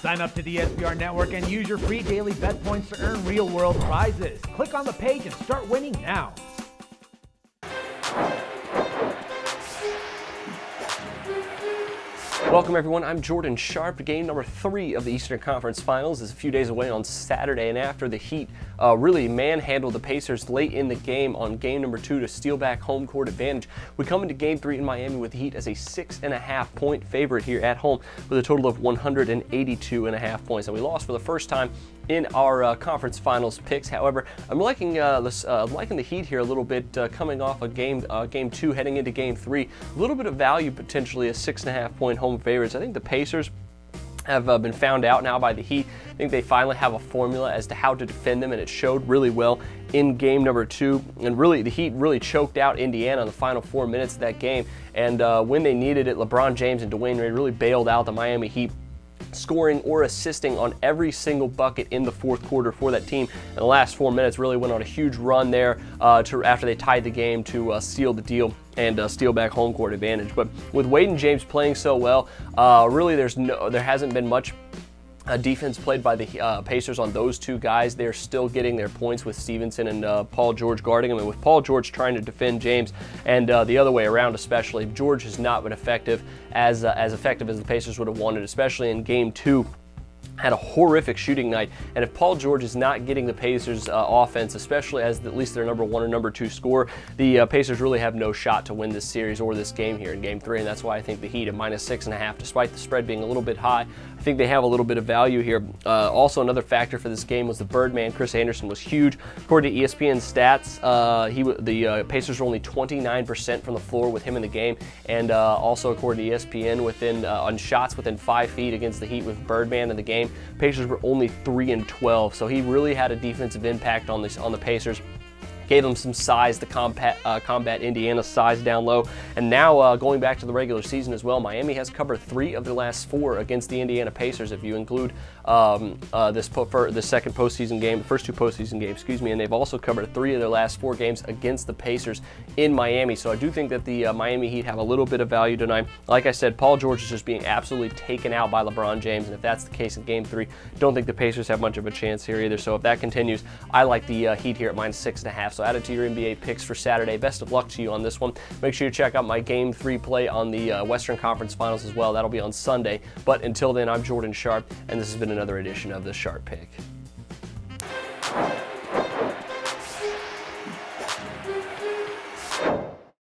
Sign up to the SBR Network and use your free daily bet points to earn real-world prizes. Click on the page and start winning now. Welcome everyone, I'm Jordan Sharp. Game number 3 of the Eastern Conference Finals is a few days away on Saturday, and after the Heat really manhandled the Pacers late in the game on game number 2 to steal back home court advantage, we come into game 3 in Miami with the Heat as a 6.5 point favorite here at home with a total of 182.5 points. And we lost for the first time in our conference finals picks. However, I'm liking the Heat here a little bit, coming off a game 2, heading into game 3. A little bit of value potentially as 6.5 point home favorites. I think the Pacers have been found out now by the Heat. I think they finally have a formula as to how to defend them, and it showed really well in game number 2. And really, the Heat really choked out Indiana in the final 4 minutes of that game. And when they needed it, LeBron James and Dwayne Wade really bailed out the Miami Heat, scoring or assisting on every single bucket in the fourth quarter for that team. And the last 4 minutes really went on a huge run there after they tied the game to seal the deal and steal back home court advantage. But with Wade and James playing so well, really there hasn't been much defense played by the Pacers on those two guys. They're still getting their points with Stevenson and Paul George guarding them, and with Paul George trying to defend James, and the other way around especially. George has not been effective as effective as the Pacers would have wanted, especially in game 2. Had a horrific shooting night, and if Paul George is not getting the Pacers offense, especially as at least their number 1 or number 2 scorer, the Pacers really have no shot to win this series or this game here in game 3, and that's why I think the Heat at -6.5, despite the spread being a little bit high, I think they have a little bit of value here. Also, another factor for this game was the Birdman. Chris Anderson was huge. According to ESPN stats, the Pacers were only 29% from the floor with him in the game, and also according to ESPN, on shots within 5 feet against the Heat with Birdman in the game, Pacers were only 3-12. So he really had a defensive impact on the Pacers. Gave them some size to combat Indiana's size down low. And now going back to the regular season as well, Miami has covered 3 of their last 4 against the Indiana Pacers, if you include the second postseason game, the first 2 postseason games, excuse me, and they've also covered 3 of their last 4 games against the Pacers in Miami. So I do think that the Miami Heat have a little bit of value tonight. Like I said, Paul George is just being absolutely taken out by LeBron James, and if that's the case in game 3, don't think the Pacers have much of a chance here either. So if that continues, I like the Heat here at -6.5. So add it to your NBA picks for Saturday. Best of luck to you on this one. Make sure you check out my Game 3 play on the Western Conference Finals as well. That'll be on Sunday. But until then, I'm Jordan Sharp, and this has been another edition of the Sharp Pick.